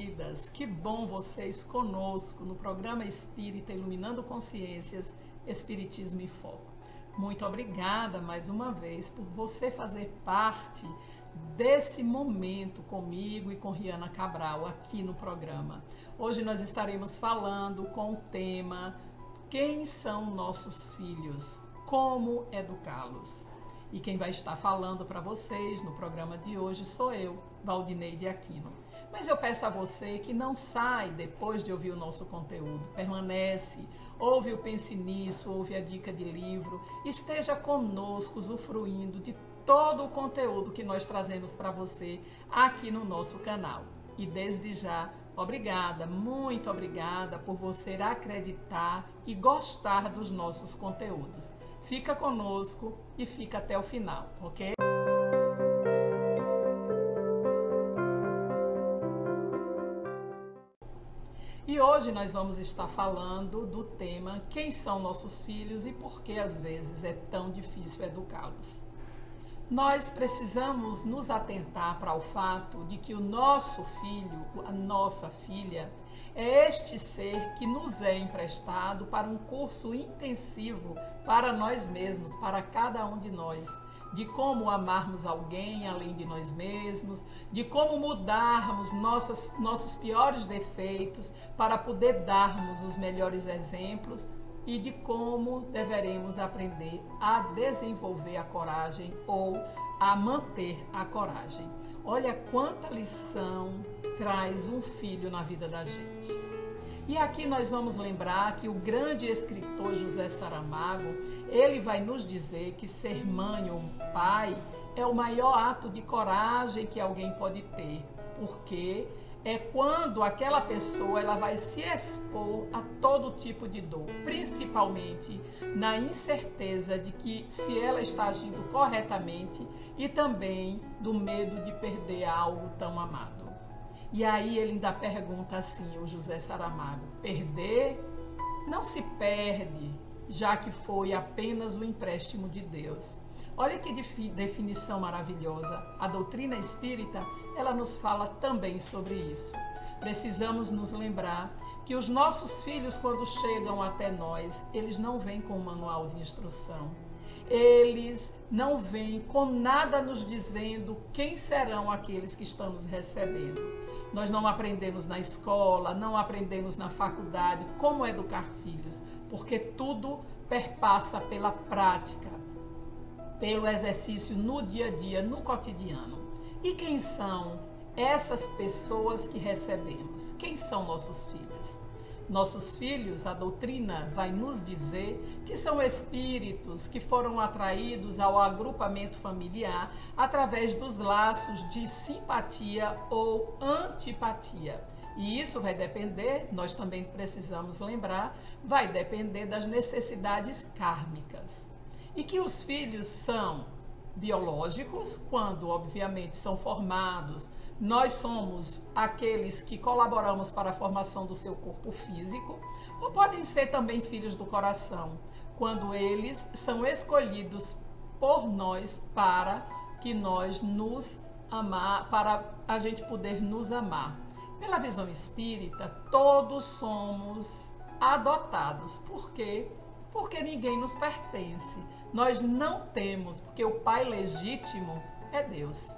queridas, que bom vocês conosco no programa Espírita Iluminando Consciências, Espiritismo em Foco. Muito obrigada mais uma vez por você fazer parte desse momento comigo e com Riana Cabral aqui no programa. Hoje nós estaremos falando com o tema Quem são nossos filhos? Como educá-los? E quem vai estar falando para vocês no programa de hoje sou eu, Valdineide Aquino. Mas eu peço a você que não sai depois de ouvir o nosso conteúdo, permanece, ouve o Pense Nisso, ouve a dica de livro, esteja conosco usufruindo de todo o conteúdo que nós trazemos para você aqui no nosso canal. E desde já, obrigada, muito obrigada por você acreditar e gostar dos nossos conteúdos. Fica conosco e fica até o final, ok? E hoje nós vamos estar falando do tema Quem são nossos filhos e por que às vezes é tão difícil educá-los. Nós precisamos nos atentar para o fato de que o nosso filho, a nossa filha, é este ser que nos é emprestado para um curso intensivo para nós mesmos, para cada um de nós, de como amarmos alguém além de nós mesmos, de como mudarmos nossos piores defeitos para poder darmos os melhores exemplos e de como deveremos aprender a desenvolver a coragem ou a manter a coragem. Olha quanta lição traz um filho na vida da gente. E aqui nós vamos lembrar que o grande escritor José Saramago, ele vai nos dizer que ser mãe ou pai é o maior ato de coragem que alguém pode ter, porque é quando aquela pessoa ela vai se expor a todo tipo de dor, principalmente na incerteza de que se ela está agindo corretamente e também do medo de perder algo tão amado. E aí ele ainda pergunta assim, o José Saramago, perder não se perde, já que foi apenas o empréstimo de Deus. Olha que definição maravilhosa. A doutrina espírita, ela nos fala também sobre isso. Precisamos nos lembrar que os nossos filhos, quando chegam até nós, eles não vêm com um manual de instrução. Eles não vêm com nada nos dizendo quem serão aqueles que estamos recebendo. Nós não aprendemos na escola, não aprendemos na faculdade como educar filhos, porque tudo perpassa pela prática, pelo exercício no dia a dia, no cotidiano. E quem são essas pessoas que recebemos? Quem são nossos filhos? Nossos filhos, a doutrina vai nos dizer que são espíritos que foram atraídos ao agrupamento familiar através dos laços de simpatia ou antipatia. E isso vai depender, nós também precisamos lembrar, vai depender das necessidades kármicas. E que os filhos são biológicos, quando obviamente são formados, nós somos aqueles que colaboramos para a formação do seu corpo físico, ou podem ser também filhos do coração, quando eles são escolhidos por nós para que nós nos amar, para a gente poder nos amar. Pela visão espírita, todos somos adotados. Por quê? Porque ninguém nos pertence. Nós não temos, porque o pai legítimo é Deus.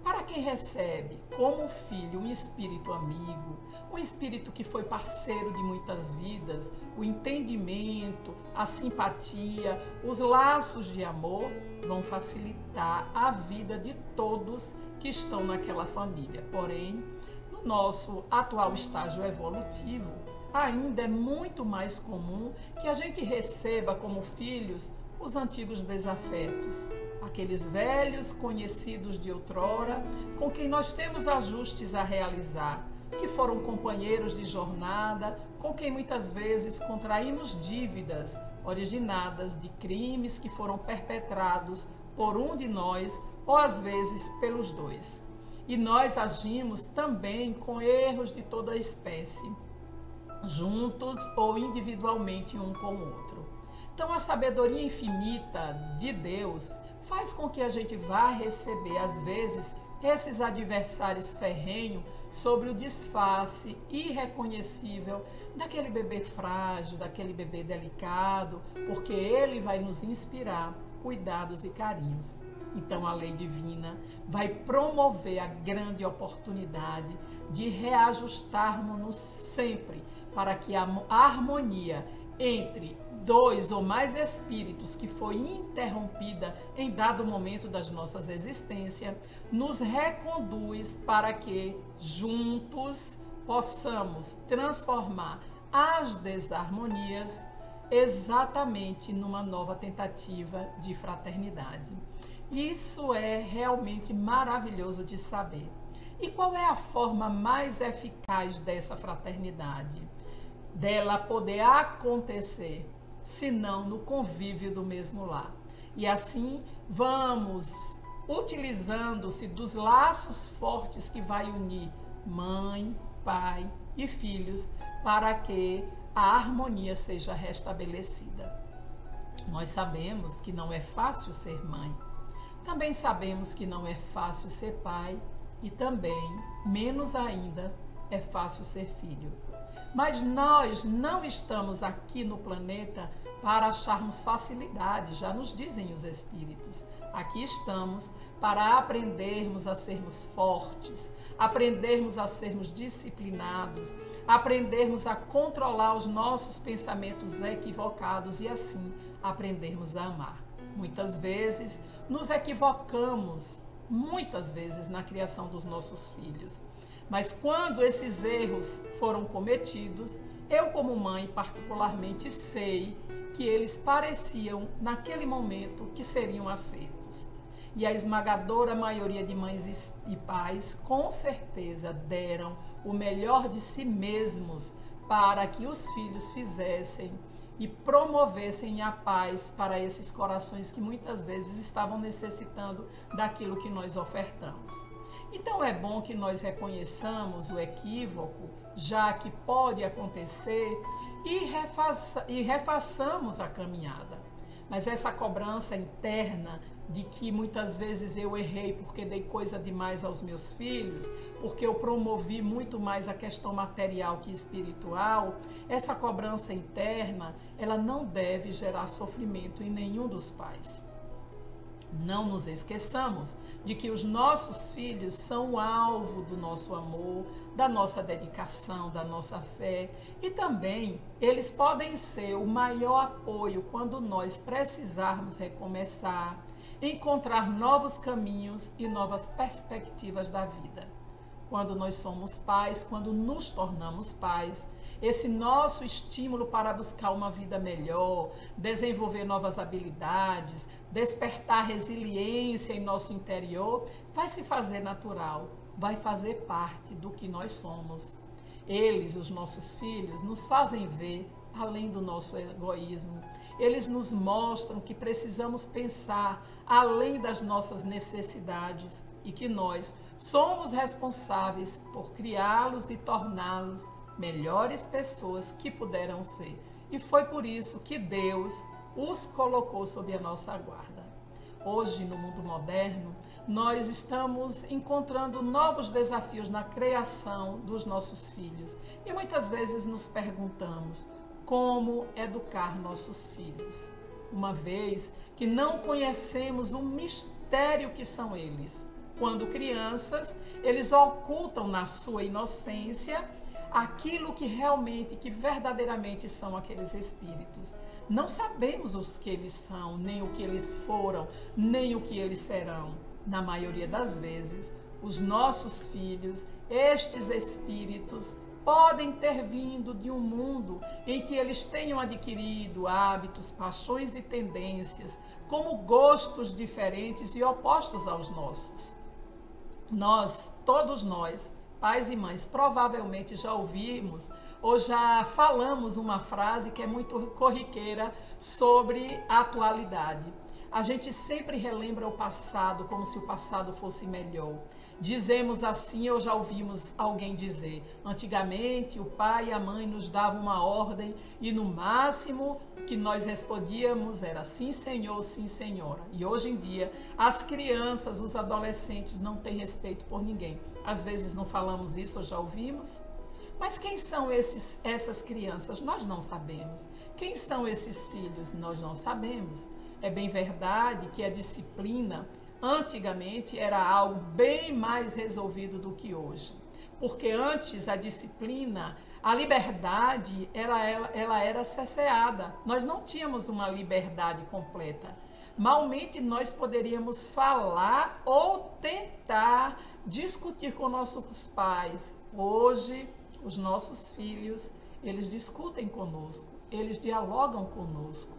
Para quem recebe como filho um espírito amigo, um espírito que foi parceiro de muitas vidas, o entendimento, a simpatia, os laços de amor vão facilitar a vida de todos que estão naquela família. Porém, no nosso atual estágio evolutivo, ainda é muito mais comum que a gente receba como filhos os antigos desafetos, aqueles velhos conhecidos de outrora, com quem nós temos ajustes a realizar, que foram companheiros de jornada, com quem muitas vezes contraímos dívidas originadas de crimes que foram perpetrados por um de nós, ou às vezes pelos dois. E nós agimos também com erros de toda a espécie, juntos ou individualmente um com o outro. Então a sabedoria infinita de Deus faz com que a gente vá receber, às vezes, esses adversários ferrenhos sobre o disfarce irreconhecível daquele bebê frágil, daquele bebê delicado, porque ele vai nos inspirar cuidados e carinhos. Então a lei divina vai promover a grande oportunidade de reajustarmos-nos sempre para que a harmonia entre dois ou mais espíritos que foi interrompida em dado momento das nossas existências, nos reconduz para que juntos possamos transformar as desarmonias exatamente numa nova tentativa de fraternidade. Isso é realmente maravilhoso de saber. E qual é a forma mais eficaz dessa fraternidade? Dela poder acontecer, senão no convívio do mesmo lar. E assim vamos utilizando-se dos laços fortes que vai unir mãe, pai e filhos para que a harmonia seja restabelecida. Nós sabemos que não é fácil ser mãe. Também sabemos que não é fácil ser pai e também, menos ainda, é fácil ser filho. Mas nós não estamos aqui no planeta para acharmos facilidade, já nos dizem os espíritos. Aqui estamos para aprendermos a sermos fortes, aprendermos a sermos disciplinados, aprendermos a controlar os nossos pensamentos equivocados e assim aprendermos a amar. Muitas vezes nos equivocamos, muitas vezes na criação dos nossos filhos. Mas quando esses erros foram cometidos, eu como mãe particularmente sei que eles pareciam naquele momento que seriam acertos. E a esmagadora maioria de mães e pais com certeza deram o melhor de si mesmos para que os filhos fizessem e promovessem a paz para esses corações que muitas vezes estavam necessitando daquilo que nós ofertamos. Então é bom que nós reconheçamos o equívoco, já que pode acontecer, e refaçamos a caminhada. Mas essa cobrança interna de que muitas vezes eu errei porque dei coisa demais aos meus filhos, porque eu promovi muito mais a questão material que espiritual, essa cobrança interna, ela não deve gerar sofrimento em nenhum dos pais. Não nos esqueçamos de que os nossos filhos são o alvo do nosso amor, da nossa dedicação, da nossa fé, e também eles podem ser o maior apoio quando nós precisarmos recomeçar, encontrar novos caminhos e novas perspectivas da vida. Quando nós somos pais, quando nos tornamos pais, esse nosso estímulo para buscar uma vida melhor, desenvolver novas habilidades, despertar resiliência em nosso interior, vai se fazer natural, vai fazer parte do que nós somos. Eles, os nossos filhos, nos fazem ver além do nosso egoísmo. Eles nos mostram que precisamos pensar além das nossas necessidades e que nós somos responsáveis por criá-los e torná-los melhores pessoas que puderam ser. E foi por isso que Deus os colocou sob a nossa guarda. Hoje, no mundo moderno, nós estamos encontrando novos desafios na criação dos nossos filhos. E muitas vezes nos perguntamos como educar nossos filhos, uma vez que não conhecemos o mistério que são eles. Quando crianças, eles ocultam na sua inocência aquilo que realmente, que verdadeiramente são aqueles espíritos. Não sabemos os que eles são, nem o que eles foram, nem o que eles serão. Na maioria das vezes, os nossos filhos, estes espíritos, podem ter vindo de um mundo em que eles tenham adquirido hábitos, paixões e tendências, como gostos diferentes e opostos aos nossos. Todos nós, pais e mães, provavelmente já ouvimos ou já falamos uma frase que é muito corriqueira sobre a atualidade. A gente sempre relembra o passado como se o passado fosse melhor. Dizemos assim, ou já ouvimos alguém dizer, antigamente o pai e a mãe nos davam uma ordem e no máximo que nós respondíamos era sim senhor, sim senhora. E hoje em dia as crianças, os adolescentes não têm respeito por ninguém. Às vezes não falamos isso, ou já ouvimos. Mas quem são essas crianças? Nós não sabemos. Quem são esses filhos? Nós não sabemos. É bem verdade que a disciplina antigamente era algo bem mais resolvido do que hoje. Porque antes a disciplina, a liberdade, ela era cerceada. Nós não tínhamos uma liberdade completa. Malmente nós poderíamos falar ou tentar discutir com nossos pais. Hoje, os nossos filhos, eles discutem conosco, eles dialogam conosco.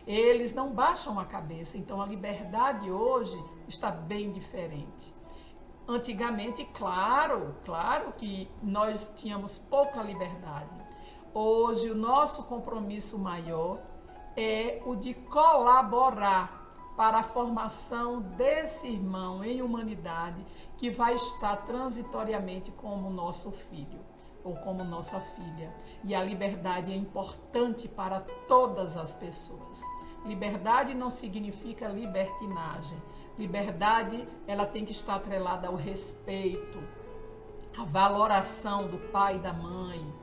Eles não baixam a cabeça, então a liberdade hoje está bem diferente. Antigamente, claro que nós tínhamos pouca liberdade. Hoje o nosso compromisso maior é o de colaborar para a formação desse irmão em humanidade que vai estar transitoriamente como nosso filho ou como nossa filha. E a liberdade é importante para todas as pessoas. Liberdade não significa libertinagem. Liberdade, ela tem que estar atrelada ao respeito, à valoração do pai e da mãe.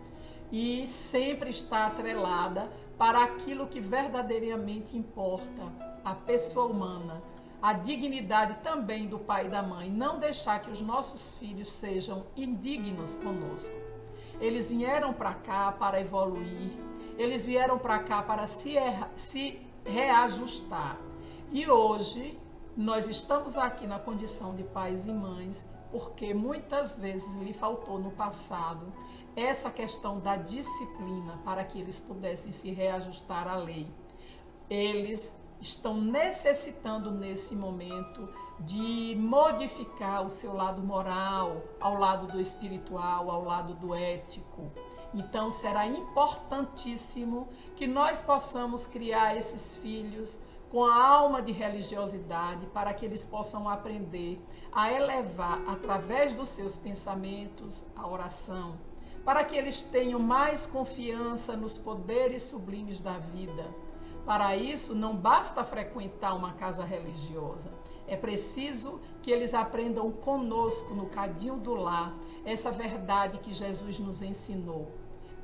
E sempre está atrelada para aquilo que verdadeiramente importa, a pessoa humana, a dignidade também do pai e da mãe. Não deixar que os nossos filhos sejam indignos conosco. Eles vieram para cá para evoluir, eles vieram para cá para se reajustar. E hoje nós estamos aqui na condição de pais e mães porque muitas vezes lhe faltou no passado essa questão da disciplina para que eles pudessem se reajustar à lei. Eles estão necessitando nesse momento de modificar o seu lado moral, ao lado do espiritual, ao lado do ético. Então será importantíssimo que nós possamos criar esses filhos com a alma de religiosidade para que eles possam aprender a elevar através dos seus pensamentos a oração, para que eles tenham mais confiança nos poderes sublimes da vida. Para isso, não basta frequentar uma casa religiosa. É preciso que eles aprendam conosco, no cadinho do lar, essa verdade que Jesus nos ensinou.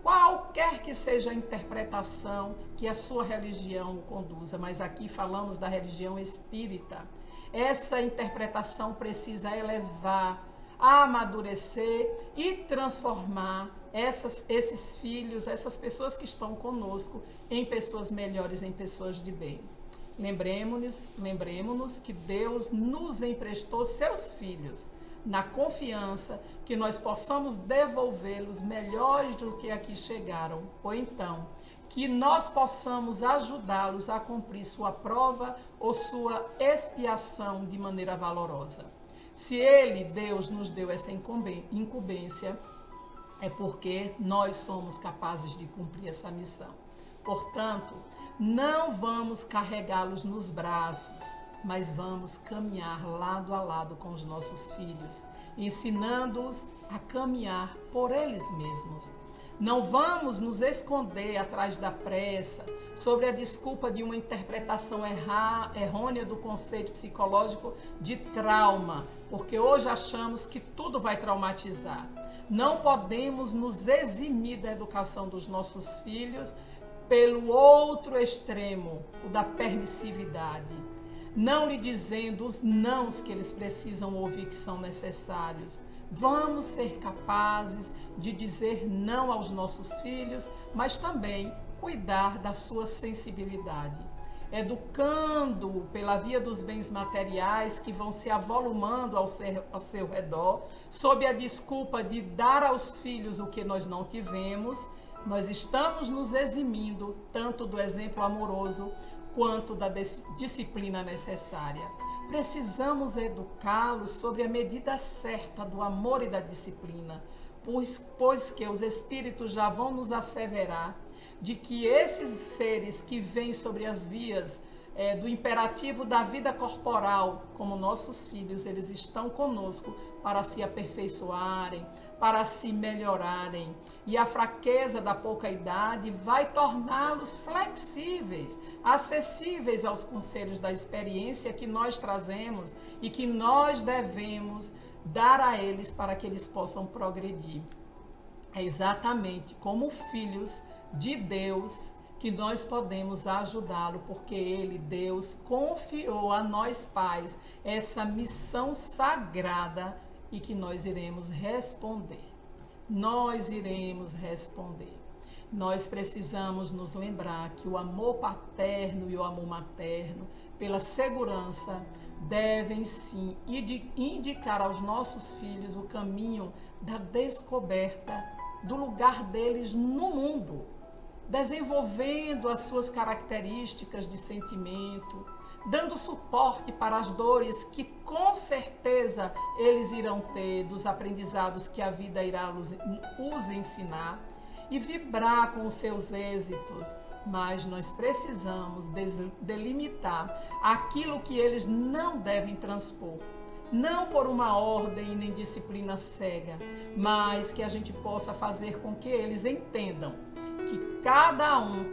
Qualquer que seja a interpretação que a sua religião o conduza, mas aqui falamos da religião espírita. Essa interpretação precisa elevar, amadurecer e transformar esses filhos, essas pessoas que estão conosco, em pessoas melhores, em pessoas de bem. Lembremos-nos que Deus nos emprestou seus filhos, na confiança que nós possamos devolvê-los melhores do que aqui chegaram, ou então que nós possamos ajudá-los a cumprir sua prova ou sua expiação de maneira valorosa. Se Ele, Deus, nos deu essa incumbência, é porque nós somos capazes de cumprir essa missão. Portanto, não vamos carregá-los nos braços, mas vamos caminhar lado a lado com os nossos filhos, ensinando-os a caminhar por eles mesmos. Não vamos nos esconder atrás da pressa, sobre a desculpa de uma interpretação errônea do conceito psicológico de trauma, porque hoje achamos que tudo vai traumatizar. Não podemos nos eximir da educação dos nossos filhos pelo outro extremo, o da permissividade. Não lhe dizendo os nãos que eles precisam ouvir que são necessários. Vamos ser capazes de dizer não aos nossos filhos, mas também cuidar da sua sensibilidade. Educando pela via dos bens materiais que vão se avolumando ao seu redor, sob a desculpa de dar aos filhos o que nós não tivemos, nós estamos nos eximindo tanto do exemplo amoroso quanto da disciplina necessária. Precisamos educá-los sobre a medida certa do amor e da disciplina, pois que os espíritos já vão nos asseverar de que esses seres que vêm sobre as vias do imperativo da vida corporal, como nossos filhos, eles estão conosco para se aperfeiçoarem, para se melhorarem. E a fraqueza da pouca idade vai torná-los flexíveis, acessíveis aos conselhos da experiência que nós trazemos e que nós devemos dar a eles para que eles possam progredir. É exatamente como filhos de Deus que nós podemos ajudá-lo, porque ele, Deus, confiou a nós pais essa missão sagrada e que nós iremos responder. Nós iremos responder. Nós precisamos nos lembrar que o amor paterno e o amor materno, pela segurança, devem sim indicar aos nossos filhos o caminho da descoberta do lugar deles no mundo, desenvolvendo as suas características de sentimento, dando suporte para as dores que com certeza eles irão ter, dos aprendizados que a vida irá os ensinar, e vibrar com os seus êxitos. Mas nós precisamos delimitar aquilo que eles não devem transpor, não por uma ordem nem disciplina cega, mas que a gente possa fazer com que eles entendam que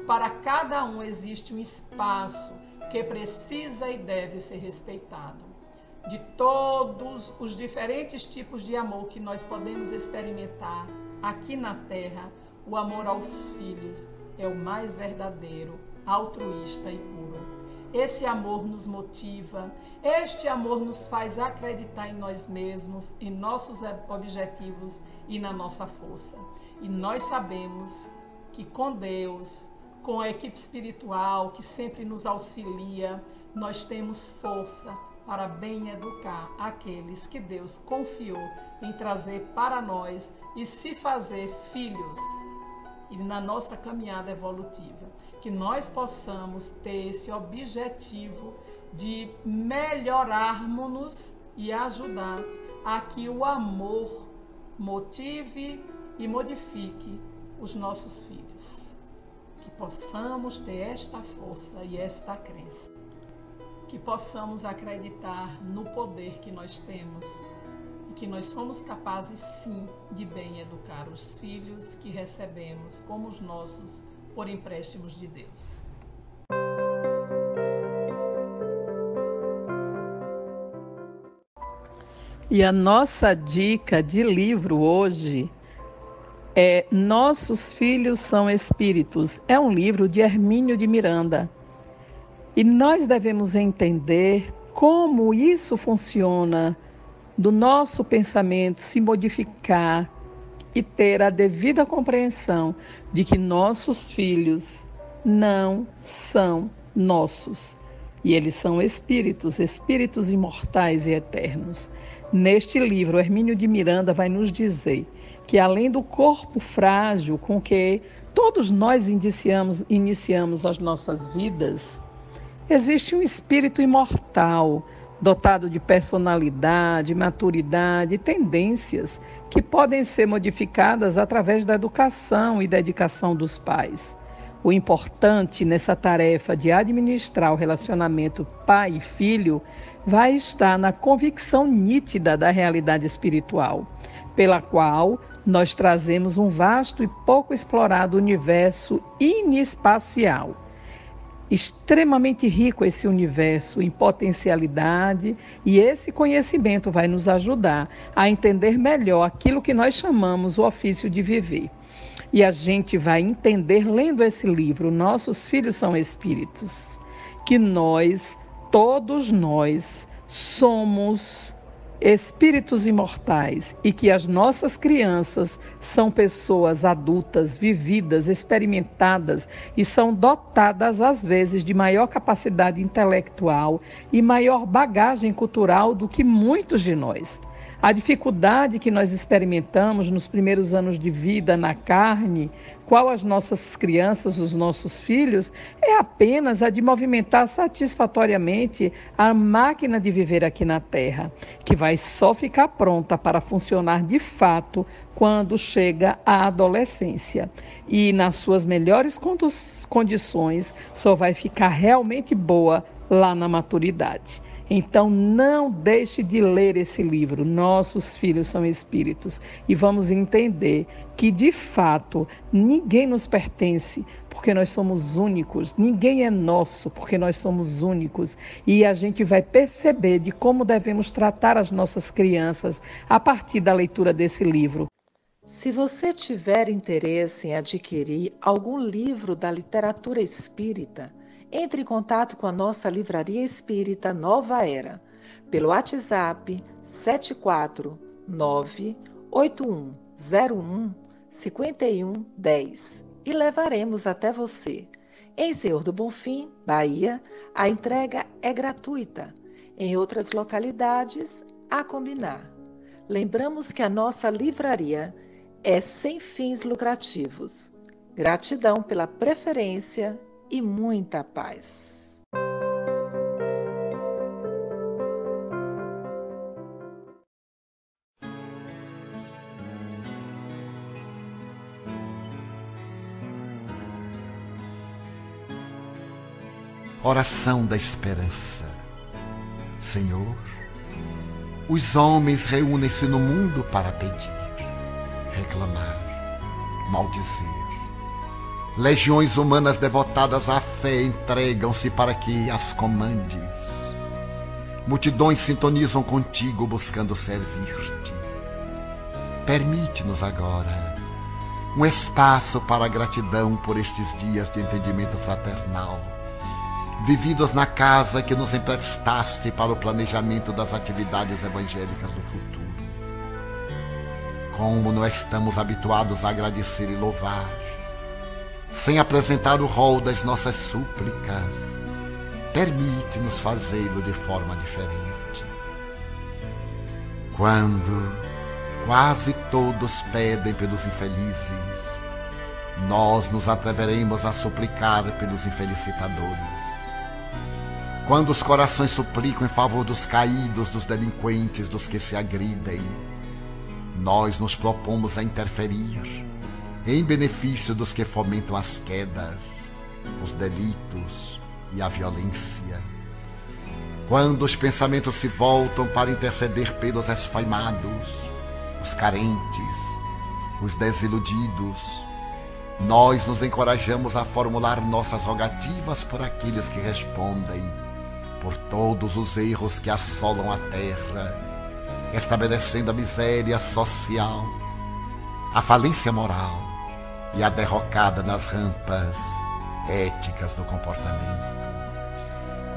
para cada um existe um espaço que precisa e deve ser respeitado. De todos os diferentes tipos de amor que nós podemos experimentar aqui na Terra, o amor aos filhos é o mais verdadeiro, altruísta e puro. Esse amor nos motiva, este amor nos faz acreditar em nós mesmos, em nossos objetivos e na nossa força. E nós sabemos que com Deus, com a equipe espiritual que sempre nos auxilia, nós temos força para bem educar aqueles que Deus confiou em trazer para nós e se fazer filhos. E na nossa caminhada evolutiva, que nós possamos ter esse objetivo de melhorarmos-nos e ajudar a que o amor motive e modifique os nossos filhos. Que possamos ter esta força e esta crença. Que possamos acreditar no poder que nós temos e que nós somos capazes sim de bem educar os filhos que recebemos como os nossos por empréstimos de Deus. E a nossa dica de livro hoje é Nossos Filhos São Espíritos. É um livro de Hermínio de Miranda. E nós devemos entender como isso funciona, do nosso pensamento se modificar e ter a devida compreensão de que nossos filhos não são nossos. E eles são espíritos, espíritos imortais e eternos. Neste livro, Hermínio de Miranda vai nos dizer que além do corpo frágil com que todos nós iniciamos as nossas vidas, existe um espírito imortal, dotado de personalidade, maturidade e tendências que podem ser modificadas através da educação e dedicação dos pais. O importante nessa tarefa de administrar o relacionamento pai e filho vai estar na convicção nítida da realidade espiritual, pela qual nós trazemos um vasto e pouco explorado universo inespacial. Extremamente rico esse universo em potencialidade, e esse conhecimento vai nos ajudar a entender melhor aquilo que nós chamamos o ofício de viver. E a gente vai entender, lendo esse livro, Nossos Filhos São Espíritos, que nós, todos nós, somos espíritos imortais e que as nossas crianças são pessoas adultas, vividas, experimentadas e são dotadas, às vezes, de maior capacidade intelectual e maior bagagem cultural do que muitos de nós. A dificuldade que nós experimentamos nos primeiros anos de vida na carne, qual as nossas crianças, os nossos filhos, é apenas a de movimentar satisfatoriamente a máquina de viver aqui na Terra, que vai só ficar pronta para funcionar de fato quando chega à adolescência. E nas suas melhores condições, só vai ficar realmente boa lá na maturidade. Então, não deixe de ler esse livro, Nossos Filhos São Espíritos, e vamos entender que, de fato, ninguém nos pertence, porque nós somos únicos, ninguém é nosso, porque nós somos únicos, e a gente vai perceber de como devemos tratar as nossas crianças a partir da leitura desse livro. Se você tiver interesse em adquirir algum livro da literatura espírita, entre em contato com a nossa Livraria Espírita Nova Era, pelo WhatsApp 749-8101-5110 e levaremos até você. Em Senhor do Bonfim, Bahia, a entrega é gratuita. Em outras localidades, a combinar. Lembramos que a nossa livraria é sem fins lucrativos. Gratidão pela preferência e muita paz. Oração da esperança. Senhor, os homens reúnem-se no mundo para pedir, reclamar, maldizer. Legiões humanas devotadas à fé entregam-se para que as comandes. Multidões sintonizam contigo buscando servir-te. Permite-nos agora um espaço para a gratidão por estes dias de entendimento fraternal, vividos na casa que nos emprestaste para o planejamento das atividades evangélicas do futuro. Como não estamos habituados a agradecer e louvar, sem apresentar o rol das nossas súplicas, permite-nos fazê-lo de forma diferente. Quando quase todos pedem pelos infelizes, nós nos atreveremos a suplicar pelos infelicitadores. Quando os corações suplicam em favor dos caídos, dos delinquentes, dos que se agridem, nós nos propomos a interferir em benefício dos que fomentam as quedas, os delitos e a violência. Quando os pensamentos se voltam para interceder pelos esfaimados, os carentes, os desiludidos, nós nos encorajamos a formular nossas rogativas por aqueles que respondem por todos os erros que assolam a terra, estabelecendo a miséria social, a falência moral e a derrocada nas rampas éticas do comportamento.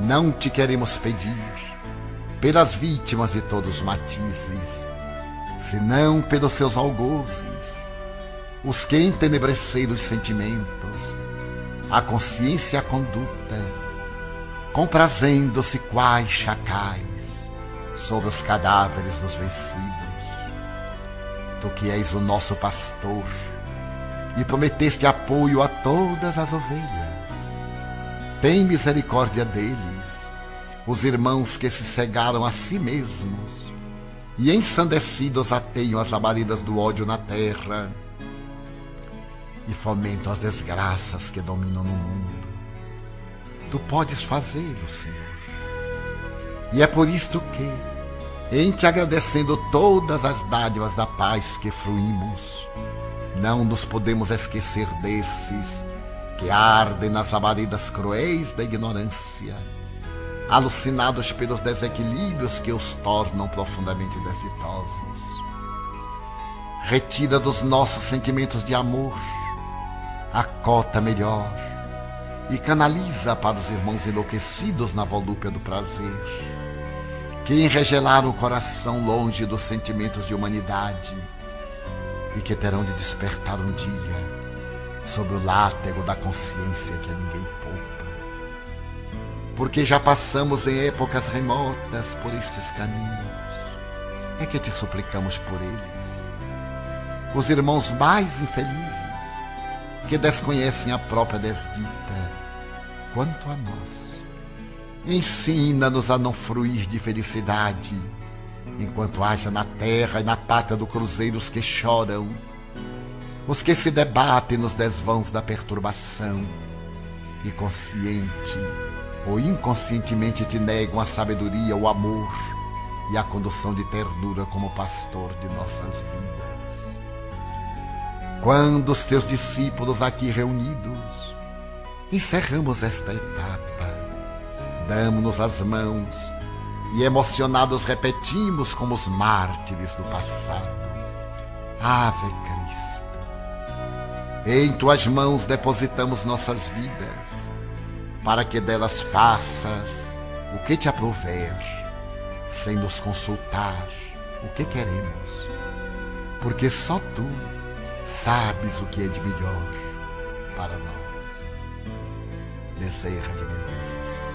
Não te queremos pedir pelas vítimas de todos os matizes, senão pelos seus algozes, os que entenebreceram os sentimentos, a consciência e a conduta, comprazendo-se quais chacais sobre os cadáveres dos vencidos. Tu que és o nosso pastor e prometeste apoio a todas as ovelhas, tem misericórdia deles, os irmãos que se cegaram a si mesmos e ensandecidos ateiam as labaredas do ódio na terra e fomentam as desgraças que dominam no mundo. Tu podes fazê-lo, Senhor. E é por isto que, em te agradecendo todas as dádivas da paz que fruímos, não nos podemos esquecer desses que ardem nas labaredas cruéis da ignorância, alucinados pelos desequilíbrios que os tornam profundamente desditosos. Retira dos nossos sentimentos de amor a cota melhor e canaliza para os irmãos enlouquecidos na volúpia do prazer, que enregelaram o coração longe dos sentimentos de humanidade e que terão de despertar um dia sob o látego da consciência que a ninguém poupa. Porque já passamos em épocas remotas por estes caminhos, é que te suplicamos por eles, os irmãos mais infelizes, que desconhecem a própria desdita, quanto a nós. Ensina-nos a não fruir de felicidade, enquanto haja na terra e na pátria do cruzeiro os que choram, os que se debatem nos desvãos da perturbação, e consciente ou inconscientemente te negam a sabedoria, o amor e a condução de ternura como pastor de nossas vidas. Quando os teus discípulos aqui reunidos encerramos esta etapa, damos-nos as mãos e emocionados repetimos como os mártires do passado: Ave Cristo. Em tuas mãos depositamos nossas vidas, para que delas faças o que te aprouver, sem nos consultar o que queremos, porque só tu sabes o que é de melhor para nós. Bezerra de Menezes.